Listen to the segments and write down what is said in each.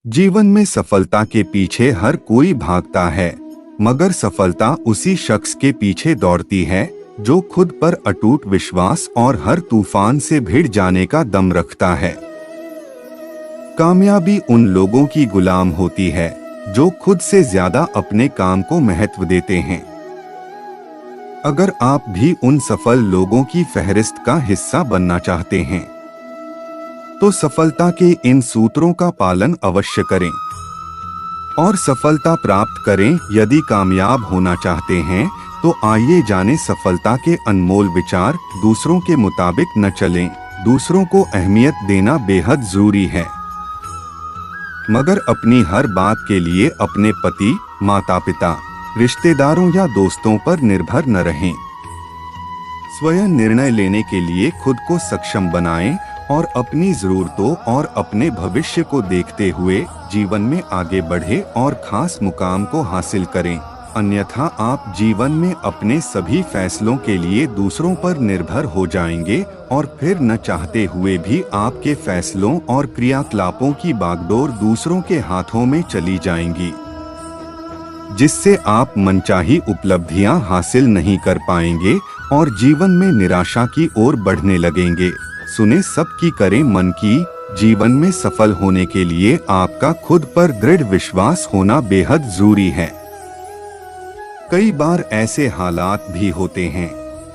जीवन में सफलता के पीछे हर कोई भागता है, मगर सफलता उसी शख्स के पीछे दौड़ती है जो खुद पर अटूट विश्वास और हर तूफान से भिड़ जाने का दम रखता है। कामयाबी उन लोगों की गुलाम होती है जो खुद से ज्यादा अपने काम को महत्व देते हैं। अगर आप भी उन सफल लोगों की फहरिस्त का हिस्सा बनना चाहते हैं तो सफलता के इन सूत्रों का पालन अवश्य करें और सफलता प्राप्त करें। यदि कामयाब होना चाहते हैं तो आइए जानें सफलता के अनमोल विचार। दूसरों के मुताबिक न चलें। दूसरों को अहमियत देना बेहद जरूरी है, मगर अपनी हर बात के लिए अपने पति, माता पिता, रिश्तेदारों या दोस्तों पर निर्भर न रहें। स्वयं निर्णय लेने के लिए खुद को सक्षम बनाएं और अपनी जरूरतों और अपने भविष्य को देखते हुए जीवन में आगे बढ़े और खास मुकाम को हासिल करें। अन्यथा आप जीवन में अपने सभी फैसलों के लिए दूसरों पर निर्भर हो जाएंगे और फिर न चाहते हुए भी आपके फैसलों और क्रियाकलापों की बागडोर दूसरों के हाथों में चली जाएंगी, जिससे आप मनचाही उपलब्धियां हासिल नहीं कर पाएंगे और जीवन में निराशा की ओर बढ़ने लगेंगे। सुने सबकी करें मन की। जीवन में सफल होने के लिए आपका खुद पर दृढ़ विश्वास होना बेहद जरूरी है। कई बार ऐसे हालात भी होते हैं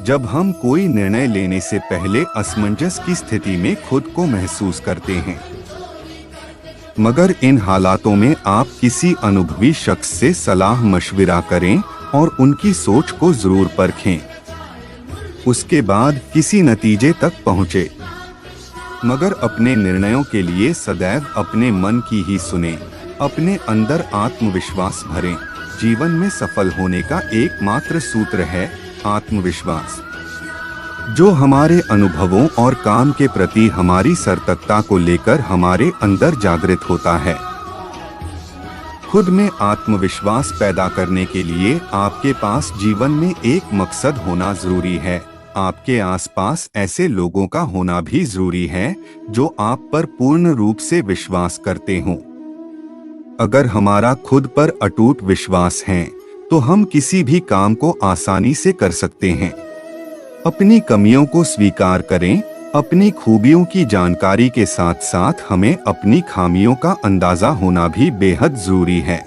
जब हम कोई निर्णय लेने से पहले असमंजस की स्थिति में खुद को महसूस करते हैं, मगर इन हालातों में आप किसी अनुभवी शख्स से सलाह मशविरा करें और उनकी सोच को जरूर परखें। उसके बाद किसी नतीजे तक पहुंचे, मगर अपने निर्णयों के लिए सदैव अपने मन की ही सुने। अपने अंदर आत्मविश्वास भरें। जीवन में सफल होने का एकमात्र सूत्र है आत्मविश्वास, जो हमारे अनुभवों और काम के प्रति हमारी सतर्कता को लेकर हमारे अंदर जागृत होता है। खुद में आत्मविश्वास पैदा करने के लिए आपके पास जीवन में एक मकसद होना जरूरी है। आपके आसपास ऐसे लोगों का होना भी जरूरी है जो आप पर पूर्ण रूप से विश्वास करते हों। अगर हमारा खुद पर अटूट विश्वास है तो हम किसी भी काम को आसानी से कर सकते हैं। अपनी कमियों को स्वीकार करें। अपनी खूबियों की जानकारी के साथ साथ हमें अपनी खामियों का अंदाजा होना भी बेहद जरूरी है।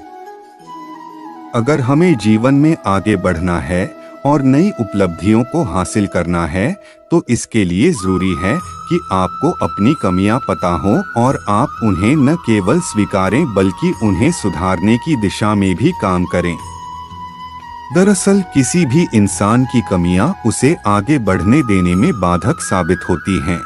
अगर हमें जीवन में आगे बढ़ना है और नई उपलब्धियों को हासिल करना है तो इसके लिए जरूरी है कि आपको अपनी कमियां पता हो और आप उन्हें न केवल स्वीकारें बल्कि उन्हें सुधारने की दिशा में भी काम करें। दरअसल किसी भी इंसान की कमियां उसे आगे बढ़ने देने में बाधक साबित होती हैं।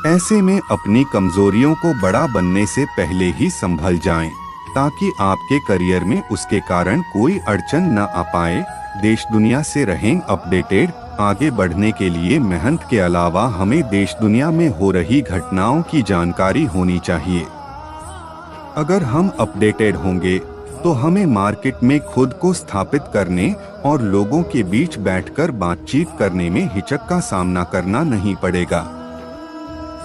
ऐसे में अपनी कमजोरियों को बड़ा बनने से पहले ही संभल जाएं, ताकि आपके करियर में उसके कारण कोई अड़चन न आ पाए। देश दुनिया से रहें अपडेटेड। आगे बढ़ने के लिए मेहनत के अलावा हमें देश दुनिया में हो रही घटनाओं की जानकारी होनी चाहिए। अगर हम अपडेटेड होंगे तो हमें मार्केट में खुद को स्थापित करने और लोगों के बीच बैठकर बातचीत करने में हिचक का सामना करना नहीं पड़ेगा।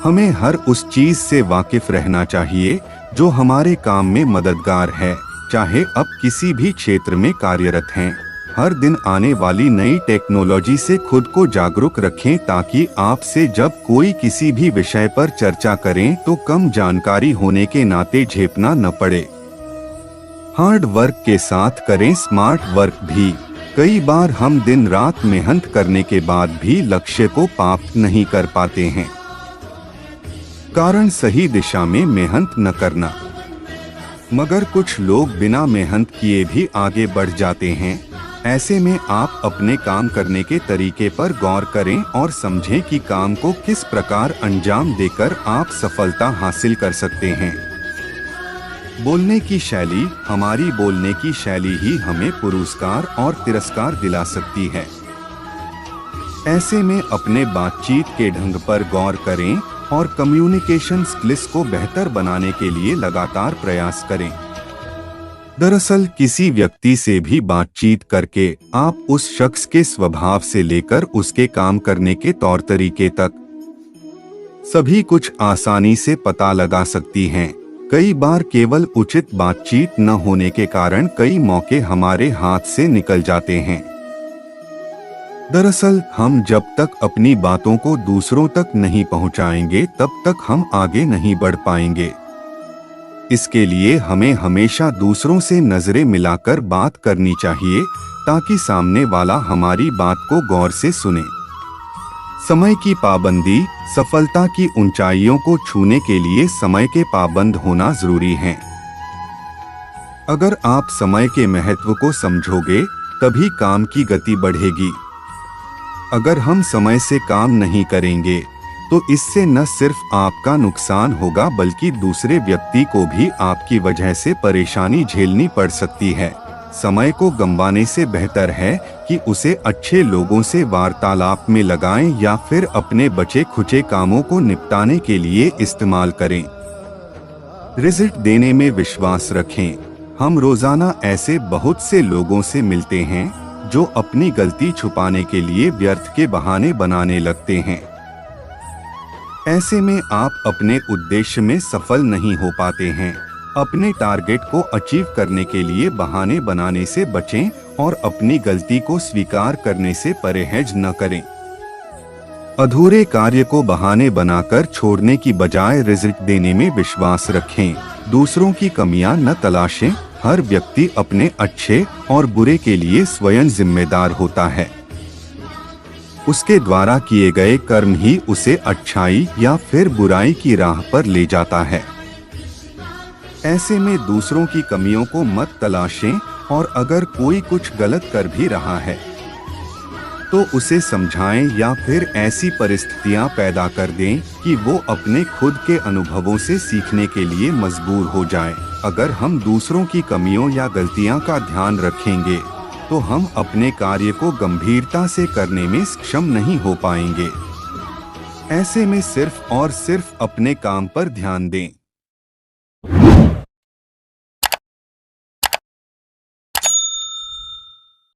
हमें हर उस चीज से वाकिफ रहना चाहिए जो हमारे काम में मददगार है, चाहे अब किसी भी क्षेत्र में कार्यरत हैं। हर दिन आने वाली नई टेक्नोलॉजी से खुद को जागरूक रखें ताकि आपसे जब कोई किसी भी विषय पर चर्चा करें तो कम जानकारी होने के नाते झेपना न पड़े। हार्ड वर्क के साथ करें स्मार्ट वर्क भी। कई बार हम दिन रात मेहनत करने के बाद भी लक्ष्य को प्राप्त नहीं कर पाते हैं, कारण सही दिशा में मेहनत न करना। मगर कुछ लोग बिना मेहनत किए भी आगे बढ़ जाते हैं। ऐसे में आप अपने काम करने के तरीके पर गौर करें और समझें कि काम को किस प्रकार अंजाम देकर आप सफलता हासिल कर सकते हैं। बोलने की शैली। हमारी बोलने की शैली ही हमें पुरस्कार और तिरस्कार दिला सकती है। ऐसे में अपने बातचीत के ढंग पर गौर करें और कम्युनिकेशन स्किल्स को बेहतर बनाने के लिए लगातार प्रयास करें। दरअसल किसी व्यक्ति से भी बातचीत करके आप उस शख्स के स्वभाव से लेकर उसके काम करने के तौर तरीके तक सभी कुछ आसानी से पता लगा सकती हैं। कई बार केवल उचित बातचीत न होने के कारण कई मौके हमारे हाथ से निकल जाते हैं। दरअसल हम जब तक अपनी बातों को दूसरों तक नहीं पहुंचाएंगे तब तक हम आगे नहीं बढ़ पाएंगे। इसके लिए हमें हमेशा दूसरों से नजरें मिलाकर बात करनी चाहिए ताकि सामने वाला हमारी बात को गौर से सुने। समय की पाबंदी। सफलता की ऊंचाइयों को छूने के लिए समय के पाबंद होना जरूरी है। अगर आप समय के महत्व को समझोगे तभी काम की गति बढ़ेगी। अगर हम समय से काम नहीं करेंगे तो इससे न सिर्फ आपका नुकसान होगा बल्कि दूसरे व्यक्ति को भी आपकी वजह से परेशानी झेलनी पड़ सकती है। समय को गंवाने से बेहतर है कि उसे अच्छे लोगों से वार्तालाप में लगाएं या फिर अपने बचे खुचे कामों को निपटाने के लिए इस्तेमाल करें। रिजल्ट देने में विश्वास रखें। हम रोजाना ऐसे बहुत से लोगों से मिलते हैं जो अपनी गलती छुपाने के लिए व्यर्थ के बहाने बनाने लगते हैं। ऐसे में आप अपने उद्देश्य में सफल नहीं हो पाते हैं। अपने टारगेट को अचीव करने के लिए बहाने बनाने से बचें और अपनी गलती को स्वीकार करने से परहेज न करें। अधूरे कार्य को बहाने बनाकर छोड़ने की बजाय रिजल्ट देने में विश्वास रखें। दूसरों की कमियां न तलाशें। हर व्यक्ति अपने अच्छे और बुरे के लिए स्वयं जिम्मेदार होता है। उसके द्वारा किए गए कर्म ही उसे अच्छाई या फिर बुराई की राह पर ले जाता है। ऐसे में दूसरों की कमियों को मत तलाशें और अगर कोई कुछ गलत कर भी रहा है तो उसे समझाएं या फिर ऐसी परिस्थितियां पैदा कर दें कि वो अपने खुद के अनुभवों से सीखने के लिए मजबूर हो जाए। अगर हम दूसरों की कमियों या गलतियां का ध्यान रखेंगे तो हम अपने कार्य को गंभीरता से करने में सक्षम नहीं हो पाएंगे। ऐसे में सिर्फ और सिर्फ अपने काम पर ध्यान दें।